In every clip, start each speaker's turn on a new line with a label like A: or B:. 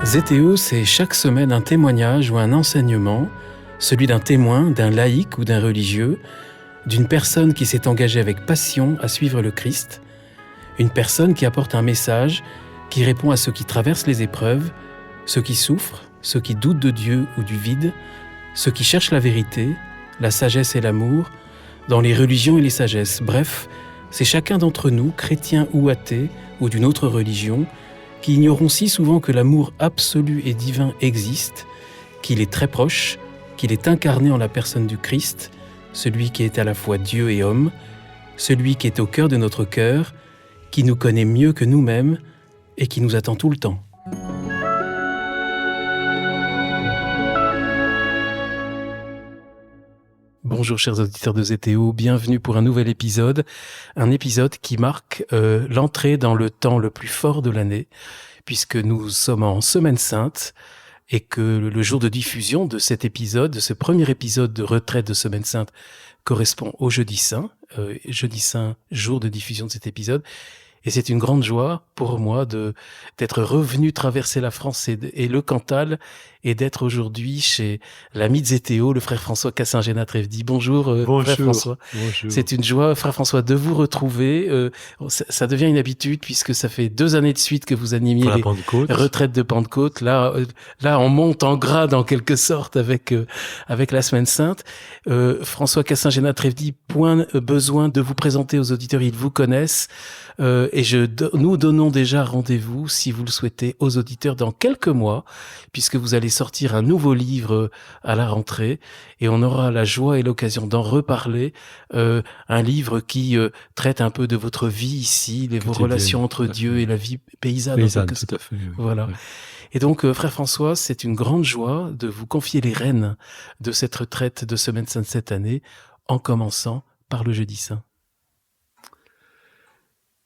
A: ZTO, c'est chaque semaine un témoignage ou un enseignement, celui d'un témoin, d'un laïc ou d'un religieux, d'une personne qui s'est engagée avec passion à suivre le Christ, une personne qui apporte un message, qui répond à ceux qui traversent les épreuves, ceux qui souffrent, ceux qui doutent de Dieu ou du vide, ceux qui cherchent la vérité, la sagesse et l'amour, dans les religions et les sagesses. Bref, c'est chacun d'entre nous, chrétien ou athée, ou d'une autre religion, qui ignorons si souvent que l'amour absolu et divin existe, qu'il est très proche, qu'il est incarné en la personne du Christ, celui qui est à la fois Dieu et homme, celui qui est au cœur de notre cœur, qui nous connaît mieux que nous-mêmes et qui nous attend tout le temps. Bonjour chers auditeurs de ZTO, bienvenue pour un nouvel épisode, un épisode qui marque l'entrée dans le temps le plus fort de l'année, puisque nous sommes en Semaine Sainte et que le jour de diffusion de cet épisode, de ce premier épisode de retraite de Semaine Sainte, correspond au Jeudi Saint, jour de diffusion de cet épisode. Et c'est une grande joie pour moi d'être revenu traverser la France et le Cantal et d'être aujourd'hui chez l'ami de ZTO, le frère François Cassin-Génat-Trèvedy. Bonjour, frère François.
B: Bonjour.
A: C'est une joie, frère François, de vous retrouver. Ça devient une habitude puisque ça fait 2 années de suite que vous animiez les retraites de Pentecôte. Là, on monte en grade en quelque sorte avec la Semaine Sainte. François Cassin-Génat-Trèvedy, point besoin de vous présenter aux auditeurs, ils vous connaissent. Et nous donnons déjà rendez-vous, si vous le souhaitez, aux auditeurs dans quelques mois, puisque vous allez sortir un nouveau livre à la rentrée, et on aura la joie et l'occasion d'en reparler. Un livre qui traite un peu de votre vie ici, vos relations entre Dieu et la vie paysanne.
B: Tout à fait. Oui.
A: Voilà. Oui. Et donc, frère François, c'est une grande joie de vous confier les rênes de cette retraite de Semaine Sainte cette année, en commençant par le Jeudi Saint.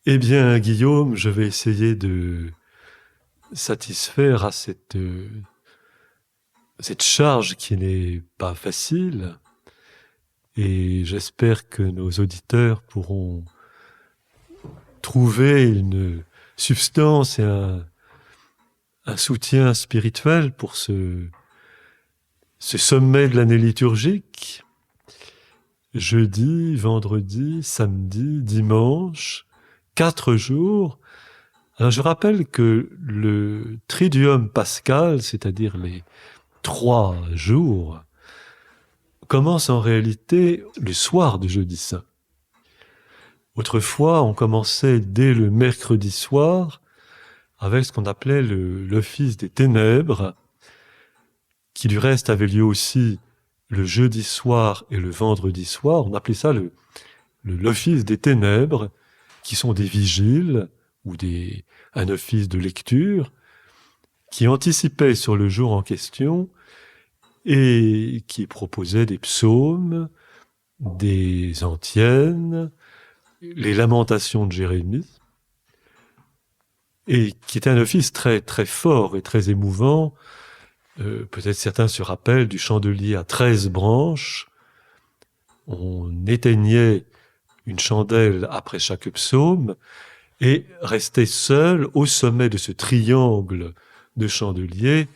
B: Eh bien, Guillaume, je vais essayer de satisfaire à cette charge qui n'est pas facile, et j'espère que nos auditeurs pourront trouver une substance et un soutien spirituel pour ce sommet de l'année liturgique. Jeudi, vendredi, samedi, dimanche, 4 jours. Alors je rappelle que le Triduum pascal, c'est-à-dire les 3 jours, commence en réalité le soir du Jeudi Saint. Autrefois, on commençait dès le mercredi soir avec ce qu'on appelait l'office des ténèbres, qui du reste avait lieu aussi le jeudi soir et le vendredi soir. On appelait ça l'office des ténèbres, qui sont des vigiles ou un office de lecture qui anticipait sur le jour en question et qui proposait des psaumes, des antiennes, les lamentations de Jérémie, et qui était un office très, très fort et très émouvant. Peut-être certains se rappellent du chandelier à 13 branches. On éteignait une chandelle après chaque psaume, et restait seul au sommet de ce triangle de chandeliers,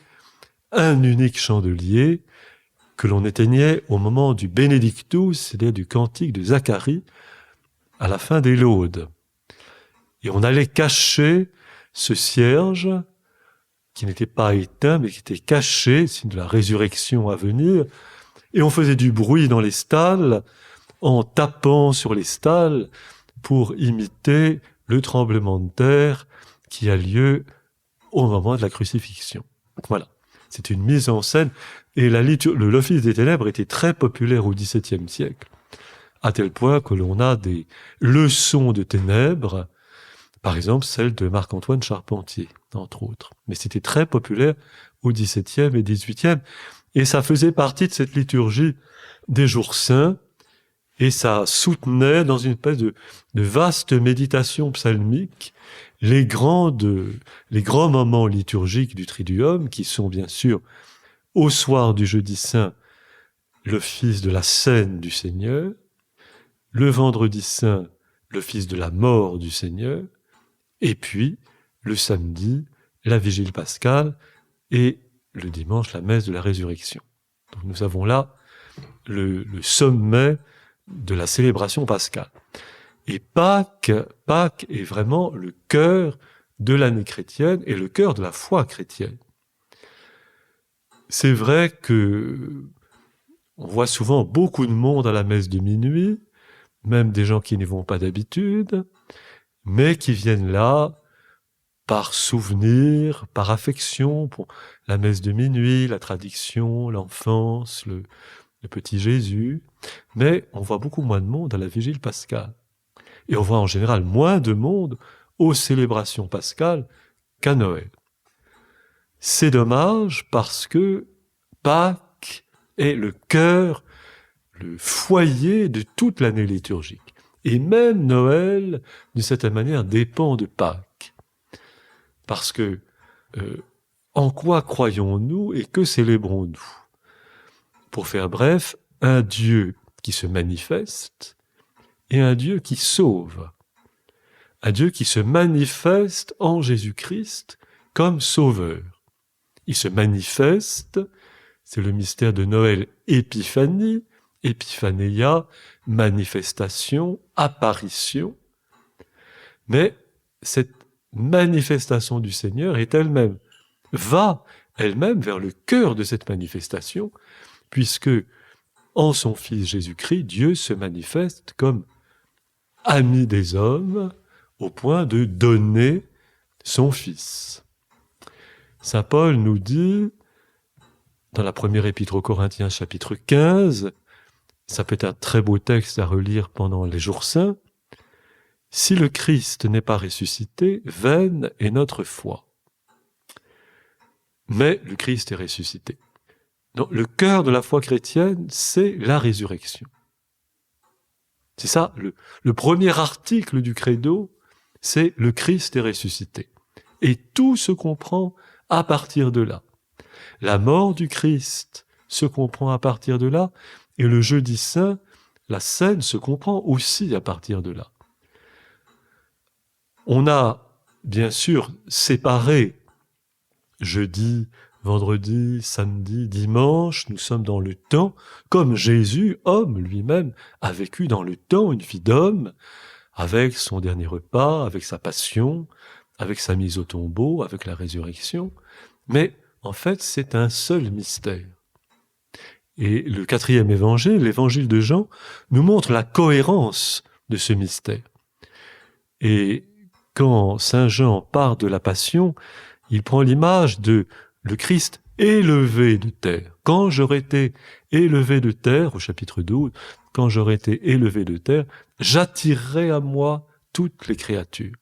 B: un unique chandelier que l'on éteignait au moment du Benedictus, c'est-à-dire du cantique de Zacharie, à la fin des laudes. Et on allait cacher ce cierge, qui n'était pas éteint, mais qui était caché, signe de la résurrection à venir, et on faisait du bruit dans les stalles, en tapant sur les stalles pour imiter le tremblement de terre qui a lieu au moment de la crucifixion. Voilà, c'est une mise en scène. Et l'office des ténèbres était très populaire au XVIIe siècle, à tel point que l'on a des leçons de ténèbres, par exemple celle de Marc-Antoine Charpentier, entre autres. Mais c'était très populaire au XVIIe et XVIIIe, et ça faisait partie de cette liturgie des jours saints, et ça soutenait dans une espèce de vaste méditation psalmique les grands moments liturgiques du Triduum, qui sont bien sûr au soir du Jeudi Saint l'office de la scène du Seigneur, le vendredi saint l'office de la mort du Seigneur, et puis le samedi la vigile pascale, et le dimanche, la messe de la résurrection. Donc nous avons là le sommet de la célébration pascale. Et Pâques est vraiment le cœur de l'année chrétienne et le cœur de la foi chrétienne. C'est vrai que on voit souvent beaucoup de monde à la messe de minuit, même des gens qui n'y vont pas d'habitude, mais qui viennent là par souvenir, par affection pour la messe de minuit, la tradition, l'enfance, le petit Jésus. Mais on voit beaucoup moins de monde à la vigile pascale. Et on voit en général moins de monde aux célébrations pascales qu'à Noël. C'est dommage parce que Pâques est le cœur, le foyer de toute l'année liturgique. Et même Noël, d'une certaine manière, dépend de Pâques. Parce que en quoi croyons-nous et que célébrons-nous? Pour faire bref, un Dieu qui se manifeste et un Dieu qui sauve. Un Dieu qui se manifeste en Jésus-Christ comme sauveur. Il se manifeste, c'est le mystère de Noël, épiphanie, épiphanéia, manifestation, apparition. Mais cette manifestation du Seigneur est elle-même, va elle-même vers le cœur de cette manifestation, puisque en son Fils Jésus-Christ, Dieu se manifeste comme ami des hommes, au point de donner son Fils. Saint Paul nous dit, dans la première épître aux Corinthiens, chapitre 15, ça peut être un très beau texte à relire pendant les jours saints, « Si le Christ n'est pas ressuscité, vaine est notre foi. » Mais le Christ est ressuscité. Donc, le cœur de la foi chrétienne, c'est la résurrection. C'est ça, le premier article du credo, c'est « le Christ est ressuscité ». Et tout se comprend à partir de là. La mort du Christ se comprend à partir de là, et le jeudi saint, la scène se comprend aussi à partir de là. On a, bien sûr, séparé jeudi, vendredi, samedi, dimanche, nous sommes dans le temps, comme Jésus, homme lui-même, a vécu dans le temps, une vie d'homme, avec son dernier repas, avec sa passion, avec sa mise au tombeau, avec la résurrection. Mais en fait, c'est un seul mystère. Et le 4e évangile, l'évangile de Jean, nous montre la cohérence de ce mystère. Et quand Saint Jean part de la Passion, il prend l'image de le Christ élevé de terre. Quand j'aurai été élevé de terre, au chapitre 12, quand j'aurai été élevé de terre, j'attirerai à moi toutes les créatures.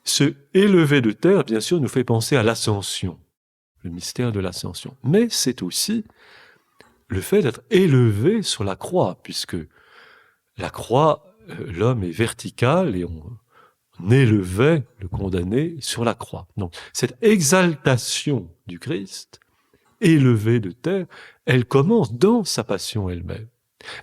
B: Ce élevé de terre, bien sûr, nous fait penser à l'ascension, le mystère de l'ascension. Mais c'est aussi le fait d'être élevé sur la croix, puisque la croix, l'homme est vertical et on élevait le condamné sur la croix. Donc, cette exaltation du Christ, élevé de terre, elle commence dans sa passion elle-même.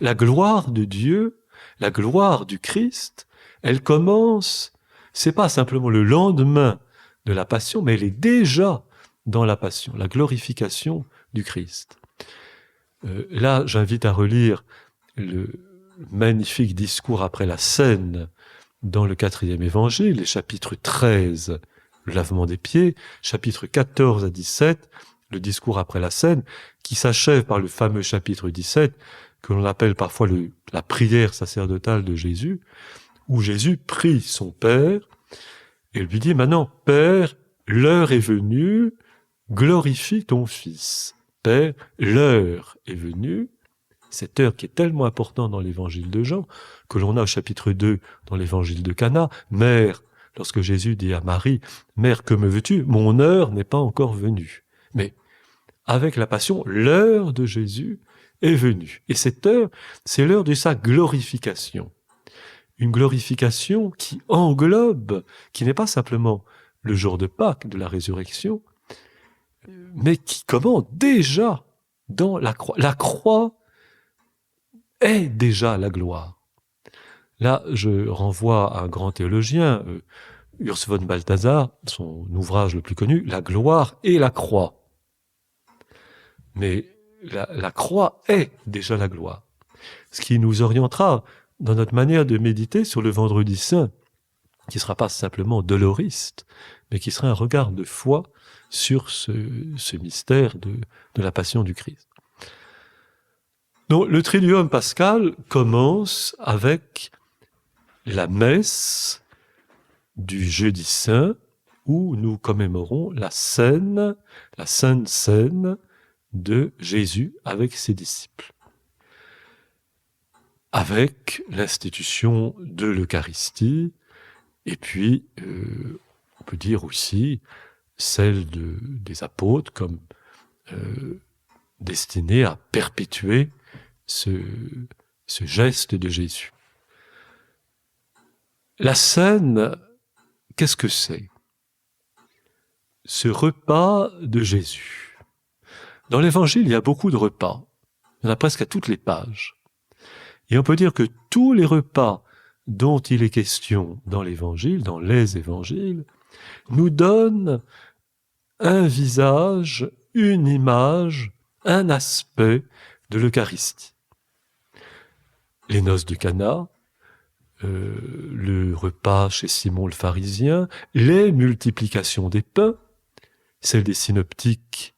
B: La gloire de Dieu, la gloire du Christ, elle commence, c'est pas simplement le lendemain de la passion, mais elle est déjà dans la passion, la glorification du Christ. Là, j'invite à relire le magnifique discours après la scène dans le 4e évangile, les chapitres 13, le lavement des pieds, chapitres 14 à 17, le discours après la scène, qui s'achève par le fameux chapitre 17, que l'on appelle parfois la prière sacerdotale de Jésus, où Jésus prie son Père et lui dit « Maintenant, Père, l'heure est venue, glorifie ton Fils. Père, l'heure est venue. » Cette heure qui est tellement importante dans l'évangile de Jean, que l'on a au chapitre 2 dans l'évangile de Cana. « Mère », lorsque Jésus dit à Marie, « Mère, que me veux-tu? Mon heure n'est pas encore venue. » Mais avec la passion, l'heure de Jésus est venue. Et cette heure, c'est l'heure de sa glorification. Une glorification qui englobe, qui n'est pas simplement le jour de Pâques, de la résurrection, mais qui commence déjà dans la croix. La croix est déjà la gloire. Là, je renvoie à un grand théologien, Urs von Balthasar, son ouvrage le plus connu, La gloire et la croix. Mais la croix est déjà la gloire. Ce qui nous orientera dans notre manière de méditer sur le Vendredi Saint, qui ne sera pas simplement doloriste, mais qui sera un regard de foi sur ce mystère de la passion du Christ. Donc, le Triduum pascal commence avec la messe du Jeudi Saint, où nous commémorons la Sainte Seine de Jésus avec ses disciples, avec l'institution de l'Eucharistie, et puis, on peut dire aussi celle des apôtres comme destinée à perpétuer ce geste de Jésus. La Seine, qu'est-ce que c'est? Ce repas de Jésus. Dans l'Évangile, il y a beaucoup de repas. Il y en a presque à toutes les pages. Et on peut dire que tous les repas dont il est question dans l'Évangile, dans les Évangiles, nous donnent un visage, une image, un aspect de l'Eucharistie. Les noces de Cana, le repas chez Simon le pharisien, les multiplications des pains, celle des synoptiques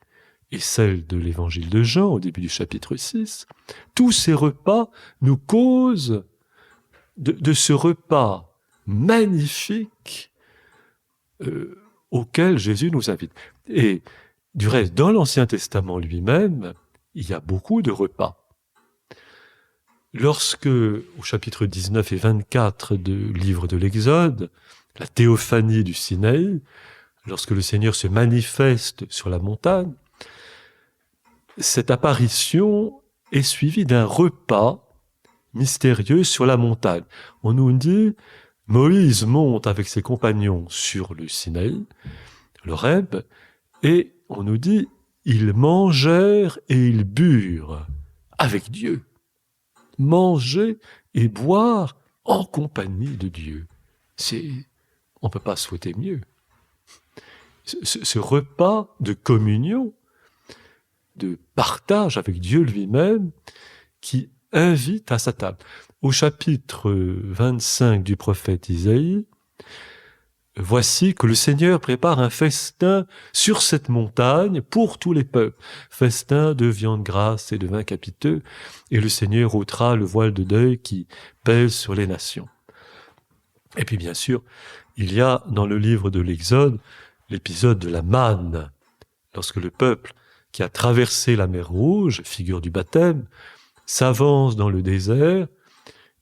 B: et celle de l'évangile de Jean au début du chapitre 6, tous ces repas nous causent de ce repas magnifique auquel Jésus nous invite. Et du reste, dans l'Ancien Testament lui-même, il y a beaucoup de repas. Lorsque, au chapitre 19 et 24 du livre de l'Exode, la théophanie du Sinaï, lorsque le Seigneur se manifeste sur la montagne, cette apparition est suivie d'un repas mystérieux sur la montagne. On nous dit, Moïse monte avec ses compagnons sur le Sinaï, l'Horeb, et on nous dit, ils mangèrent et ils burent avec Dieu. Manger et boire en compagnie de Dieu. On ne peut pas souhaiter mieux. Ce repas de communion, de partage avec Dieu lui-même, qui invite à sa table. Au chapitre 25 du prophète Isaïe, voici que le Seigneur prépare un festin sur cette montagne pour tous les peuples. Festin de viande grasse et de vin capiteux, et le Seigneur ôtera le voile de deuil qui pèse sur les nations. Et puis bien sûr, il y a dans le livre de l'Exode l'épisode de la manne, lorsque le peuple qui a traversé la mer Rouge, figure du baptême, s'avance dans le désert,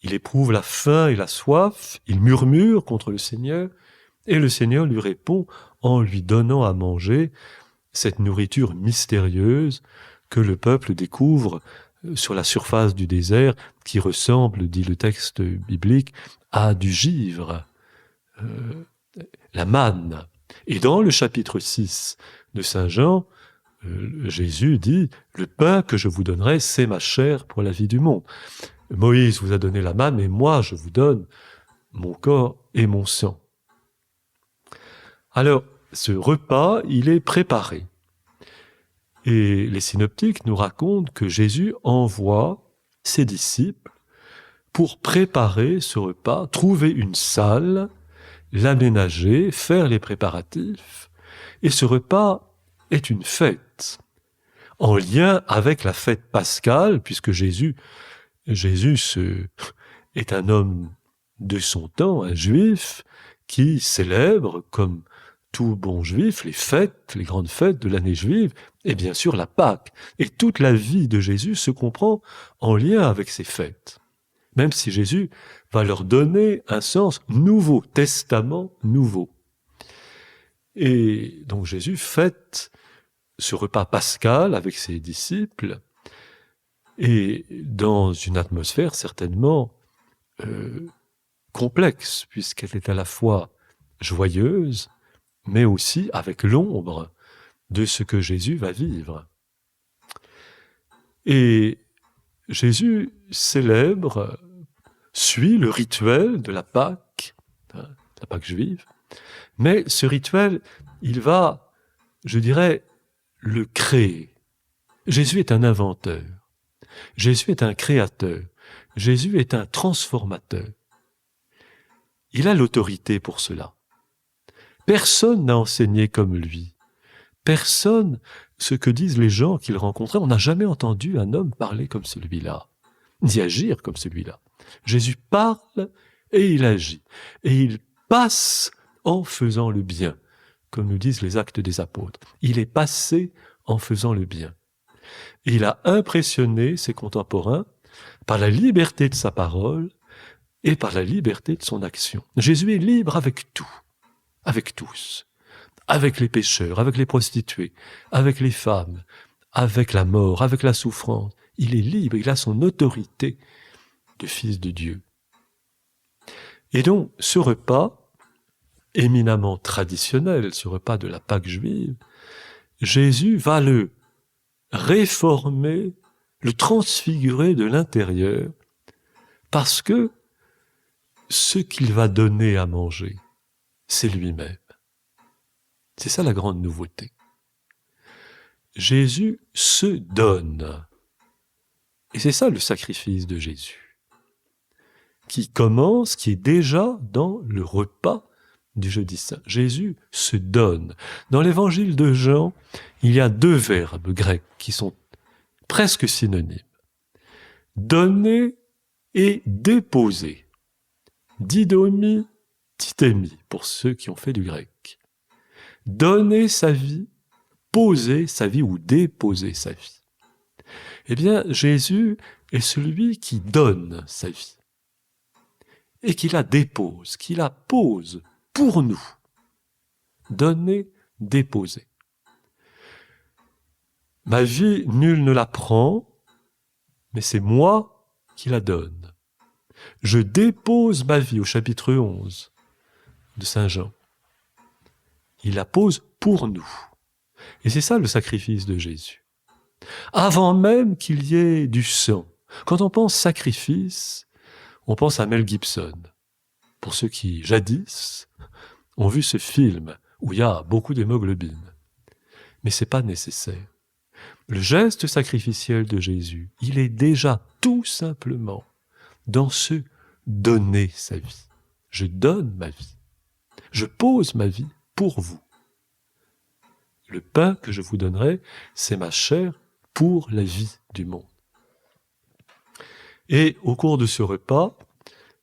B: il éprouve la faim et la soif, il murmure contre le Seigneur, et le Seigneur lui répond en lui donnant à manger cette nourriture mystérieuse que le peuple découvre sur la surface du désert, qui ressemble, dit le texte biblique, à du givre, la manne. Et dans le chapitre 6 de Saint Jean, Jésus dit « Le pain que je vous donnerai, c'est ma chair pour la vie du monde. Moïse vous a donné la manne, mais moi je vous donne mon corps et mon sang. » Alors, ce repas, il est préparé. Et les synoptiques nous racontent que Jésus envoie ses disciples pour préparer ce repas, trouver une salle, l'aménager, faire les préparatifs. Et ce repas est une fête, en lien avec la fête pascale, puisque Jésus est un homme de son temps, un juif, qui célèbre, comme tout bon juif, les fêtes, les grandes fêtes de l'année juive, et bien sûr la Pâque. Et toute la vie de Jésus se comprend en lien avec ces fêtes. Même si Jésus va leur donner un sens nouveau, testament nouveau. Et donc Jésus fête ce repas pascal avec ses disciples, et dans une atmosphère certainement complexe, puisqu'elle est à la fois joyeuse, mais aussi avec l'ombre de ce que Jésus va vivre. Et Jésus célèbre, suit le rituel de la Pâque juive, Mais ce rituel, il va, je dirais, le créer. Jésus est un inventeur. Jésus est un créateur. Jésus est un transformateur. Il a l'autorité pour cela. Personne n'a enseigné comme lui. Personne, ce que disent les gens qu'il rencontrait, on n'a jamais entendu un homme parler comme celui-là, ni agir comme celui-là. Jésus parle et il agit. Et il passe en faisant le bien, comme nous disent les Actes des Apôtres. Il est passé en faisant le bien. Et il a impressionné ses contemporains par la liberté de sa parole et par la liberté de son action. Jésus est libre avec tout, avec tous, avec les pécheurs, avec les prostituées, avec les femmes, avec la mort, avec la souffrance. Il est libre, il a son autorité de Fils de Dieu. Et donc, ce repas, éminemment traditionnel, ce repas de la Pâque juive, Jésus va le réformer, le transfigurer de l'intérieur, parce que ce qu'il va donner à manger, c'est lui-même. C'est ça la grande nouveauté. Jésus se donne. Et c'est ça le sacrifice de Jésus, qui commence, qui est déjà dans le repas du jeudi saint. Jésus se donne. Dans l'évangile de Jean, il y a 2 verbes grecs qui sont presque synonymes. Donner et déposer. Didomi, titémi, pour ceux qui ont fait du grec. Donner sa vie, poser sa vie ou déposer sa vie. Eh bien, Jésus est celui qui donne sa vie et qui la dépose, qui la pose pour nous. Donner, déposer. Ma vie, nul ne la prend, mais c'est moi qui la donne. Je dépose ma vie au chapitre 11 de Saint Jean. Il la pose pour nous. Et c'est ça le sacrifice de Jésus. Avant même qu'il y ait du sang. Quand on pense sacrifice, on pense à Mel Gibson. Pour ceux qui, jadis, ont vu ce film où il y a beaucoup d'hémoglobine. Mais c'est pas nécessaire. Le geste sacrificiel de Jésus, il est déjà tout simplement dans ce donner sa vie. Je donne ma vie. Je pose ma vie pour vous. Le pain que je vous donnerai, c'est ma chair pour la vie du monde. Et au cours de ce repas,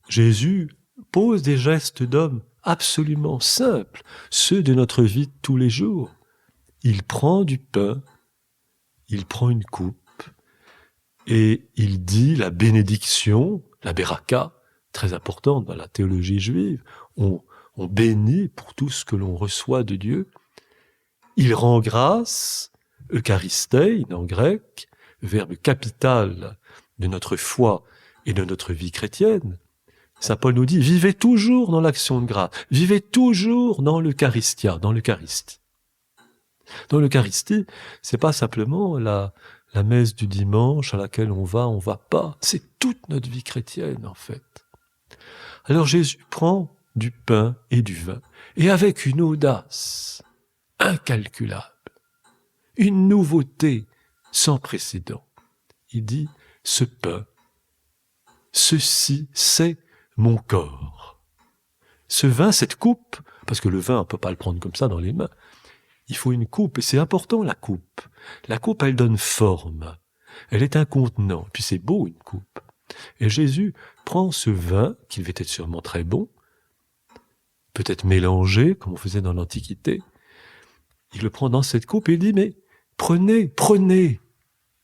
B: Jésus pose des gestes d'homme absolument simples, ceux de notre vie de tous les jours. Il prend du pain, il prend une coupe, et il dit la bénédiction, la beraka, très importante dans la théologie juive. On bénit pour tout ce que l'on reçoit de Dieu. Il rend grâce, eucharistein en grec, verbe capital de notre foi et de notre vie chrétienne. Saint Paul nous dit, vivez toujours dans l'action de grâce, vivez toujours dans l'Eucharistia, dans l'Eucharistie. Dans l'Eucharistie, c'est pas simplement la messe du dimanche à laquelle on va pas, c'est toute notre vie chrétienne en fait. Alors Jésus prend du pain et du vin, et avec une audace incalculable, une nouveauté sans précédent. Il dit, ce pain, ceci, c'est mon corps. Ce vin, cette coupe, parce que le vin, on ne peut pas le prendre comme ça dans les mains, il faut une coupe, et c'est important la coupe. La coupe, elle donne forme, elle est un contenant, puis c'est beau une coupe. Et Jésus prend ce vin, qui devait être sûrement très bon, peut-être mélangé, comme on faisait dans l'Antiquité, il le prend dans cette coupe et il dit, mais prenez,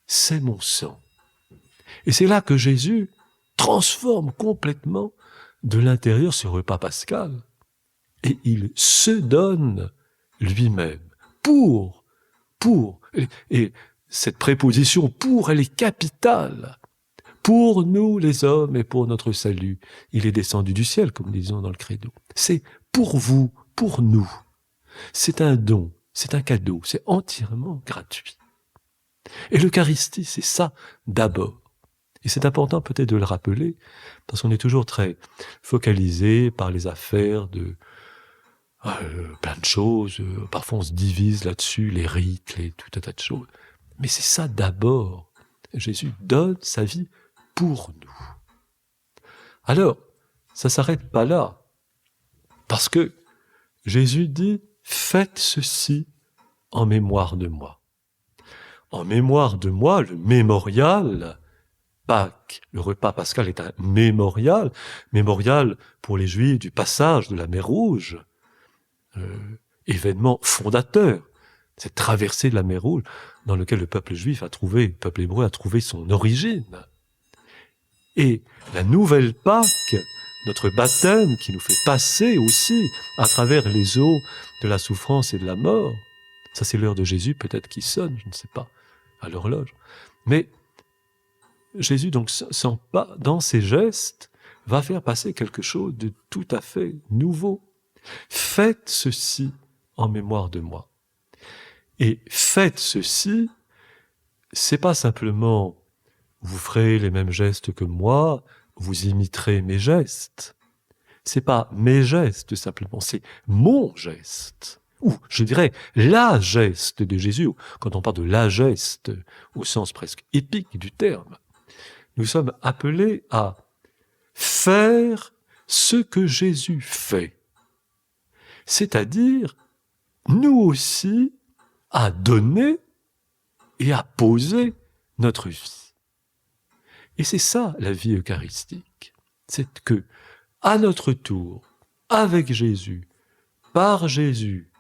B: c'est mon sang. Et c'est là que Jésus transforme complètement de l'intérieur ce repas pascal. Et il se donne lui-même pour. Et cette préposition pour, elle est capitale. Pour nous les hommes et pour notre salut. Il est descendu du ciel, comme nous disons dans le credo. C'est pour vous, pour nous. C'est un don, c'est un cadeau, c'est entièrement gratuit. Et l'Eucharistie, c'est ça d'abord. Et c'est important peut-être de le rappeler, parce qu'on est toujours très focalisé par les affaires plein de choses. Parfois, on se divise là-dessus, les rites, tout un tas de choses. Mais c'est ça d'abord. Jésus donne sa vie pour nous. Alors, ça s'arrête pas là. Parce que Jésus dit, faites ceci en mémoire de moi. En mémoire de moi, le mémorial, Pâques, le repas pascal est un mémorial pour les Juifs du passage de la mer Rouge, événement fondateur, cette traversée de la mer Rouge dans lequel le peuple juif le peuple hébreu a trouvé son origine. Et la nouvelle Pâques, notre baptême qui nous fait passer aussi à travers les eaux de la souffrance et de la mort, ça c'est l'heure de Jésus peut-être qui sonne, je ne sais pas, à l'horloge, mais Jésus, donc, dans ses gestes, va faire passer quelque chose de tout à fait nouveau. Faites ceci en mémoire de moi. Et faites ceci, c'est pas simplement vous ferez les mêmes gestes que moi, vous imiterez mes gestes. C'est pas mes gestes simplement, c'est mon geste. Ou, je dirais, la geste de Jésus. Quand on parle de la geste, au sens presque épique du terme, nous sommes appelés à faire ce que Jésus fait. C'est-à-dire, nous aussi, à donner et à poser notre vie. Et c'est ça, la vie eucharistique. C'est que, à notre tour, avec Jésus, par Jésus,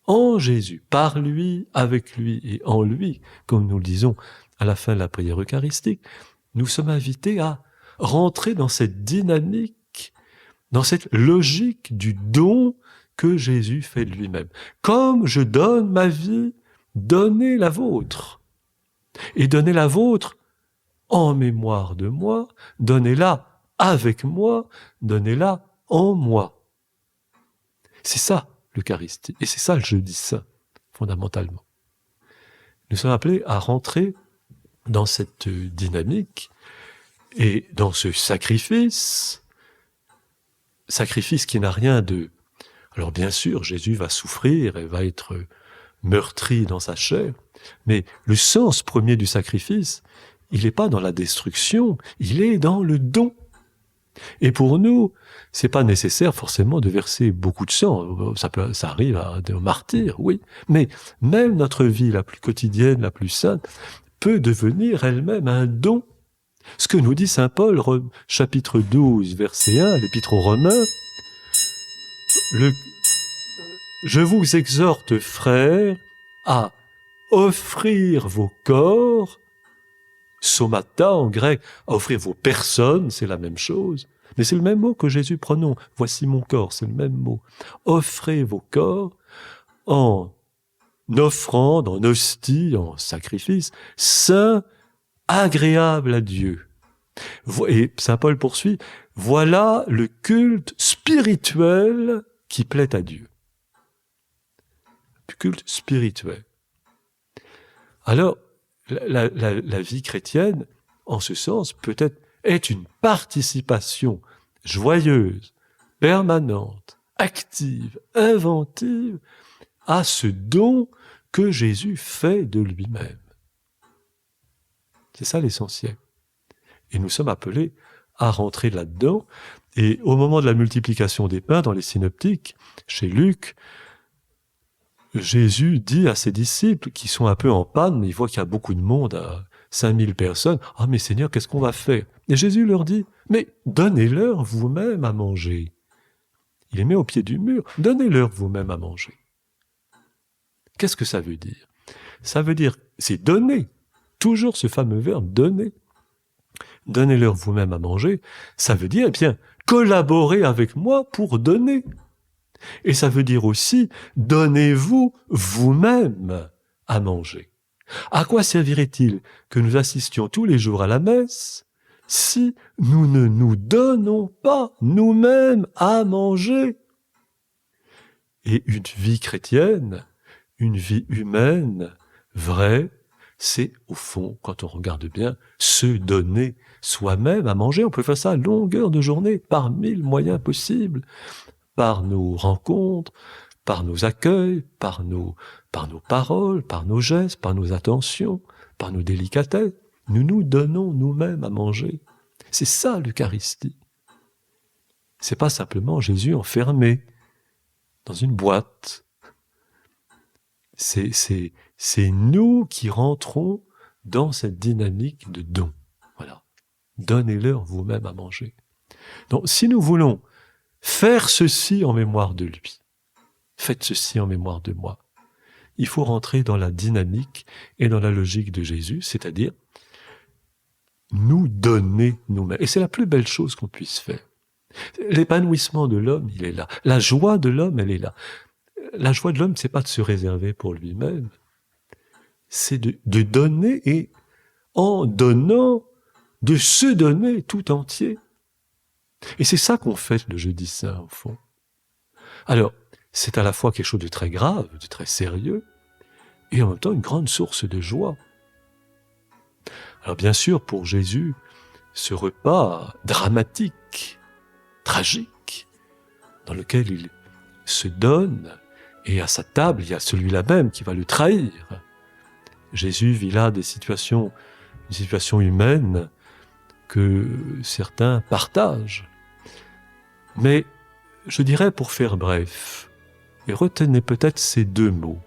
B: en Jésus, par lui, avec lui et en lui, comme nous le disons à la fin de la prière eucharistique, nous sommes invités à rentrer dans cette dynamique, dans cette logique du don que Jésus fait de lui-même. Comme je donne ma vie, donnez la vôtre. Et donnez la vôtre en mémoire de moi, donnez-la avec moi, donnez-la en moi. C'est ça l'Eucharistie, et c'est ça le jeudi saint, fondamentalement. Nous sommes appelés à rentrer dans cette dynamique et dans ce sacrifice qui n'a rien de... Alors bien sûr, Jésus va souffrir et va être meurtri dans sa chair, mais le sens premier du sacrifice, il n'est pas dans la destruction, il est dans le don. Et pour nous, c'est pas nécessaire forcément de verser beaucoup de sang. Ça arrive à des martyrs, oui. Mais même notre vie la plus quotidienne, la plus sainte, peut devenir elle-même un don. Ce que nous dit saint Paul, chapitre 12, verset 1, l'épître aux Romains, je vous exhorte, frères, à offrir vos corps, somata en grec, à offrir vos personnes, c'est la même chose, mais c'est le même mot que Jésus prononce. Voici mon corps, c'est le même mot. Offrez vos corps en offrande, en hostie, en sacrifice, saint, agréable à Dieu. Et saint Paul poursuit, voilà le culte spirituel qui plaît à Dieu. Le culte spirituel. Alors, la vie chrétienne, en ce sens, peut-être est une participation joyeuse, permanente, active, inventive à ce don que Jésus fait de lui-même. C'est ça l'essentiel. Et nous sommes appelés à rentrer là-dedans. Et au moment de la multiplication des pains dans les synoptiques, chez Luc, Jésus dit à ses disciples, qui sont un peu en panne, mais ils voient qu'il y a beaucoup de monde, 5000 personnes, « Ah mais Seigneur, qu'est-ce qu'on va faire ?» Et Jésus leur dit, « Mais donnez-leur vous-même à manger. » Il les met au pied du mur, « Donnez-leur vous-même à manger. » Qu'est-ce que ça veut dire? Ça veut dire, c'est donner, toujours ce fameux verbe, donner. Donnez-leur vous-même à manger, ça veut dire, eh bien, collaborez avec moi pour donner. Et ça veut dire aussi, donnez-vous vous-même à manger. À quoi servirait-il que nous assistions tous les jours à la messe si nous ne nous donnons pas nous-mêmes à manger? Et une vie chrétienne, une vie humaine, vraie, c'est au fond, quand on regarde bien, se donner soi-même à manger. On peut faire ça à longueur de journée, par 1000 moyens possibles. par nos rencontres, par nos accueils, par nos paroles, par nos gestes, par nos attentions, par nos délicatesses. Nous nous donnons nous-mêmes à manger. C'est ça l'Eucharistie. C'est pas simplement Jésus enfermé dans une boîte. C'est nous qui rentrons dans cette dynamique de don. Voilà. Donnez-leur vous-même à manger. Donc, si nous voulons faire ceci en mémoire de lui, faites ceci en mémoire de moi, il faut rentrer dans la dynamique et dans la logique de Jésus, c'est-à-dire nous donner nous-mêmes. Et c'est la plus belle chose qu'on puisse faire. L'épanouissement de l'homme, il est là. La joie de l'homme, elle est là. La joie de l'homme, c'est pas de se réserver pour lui-même, c'est de donner et en donnant, de se donner tout entier. Et c'est ça qu'on fait le jeudi saint, au fond. Alors, c'est à la fois quelque chose de très grave, de très sérieux, et en même temps une grande source de joie. Alors bien sûr, pour Jésus, ce repas dramatique, tragique, dans lequel il se donne, et à sa table, il y a celui-là même qui va le trahir. Jésus vit là une situation humaine que certains partagent. Mais je dirais, pour faire bref, et retenez peut-être ces deux mots,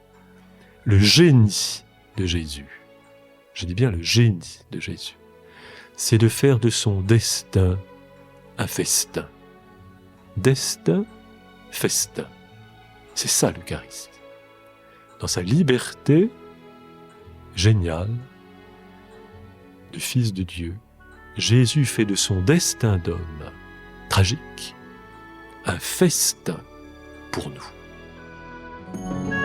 B: le génie de Jésus, je dis bien le génie de Jésus, c'est de faire de son destin un festin. Destin, festin. C'est ça l'Eucharistie. Dans sa liberté géniale de Fils de Dieu, Jésus fait de son destin d'homme tragique un festin pour nous.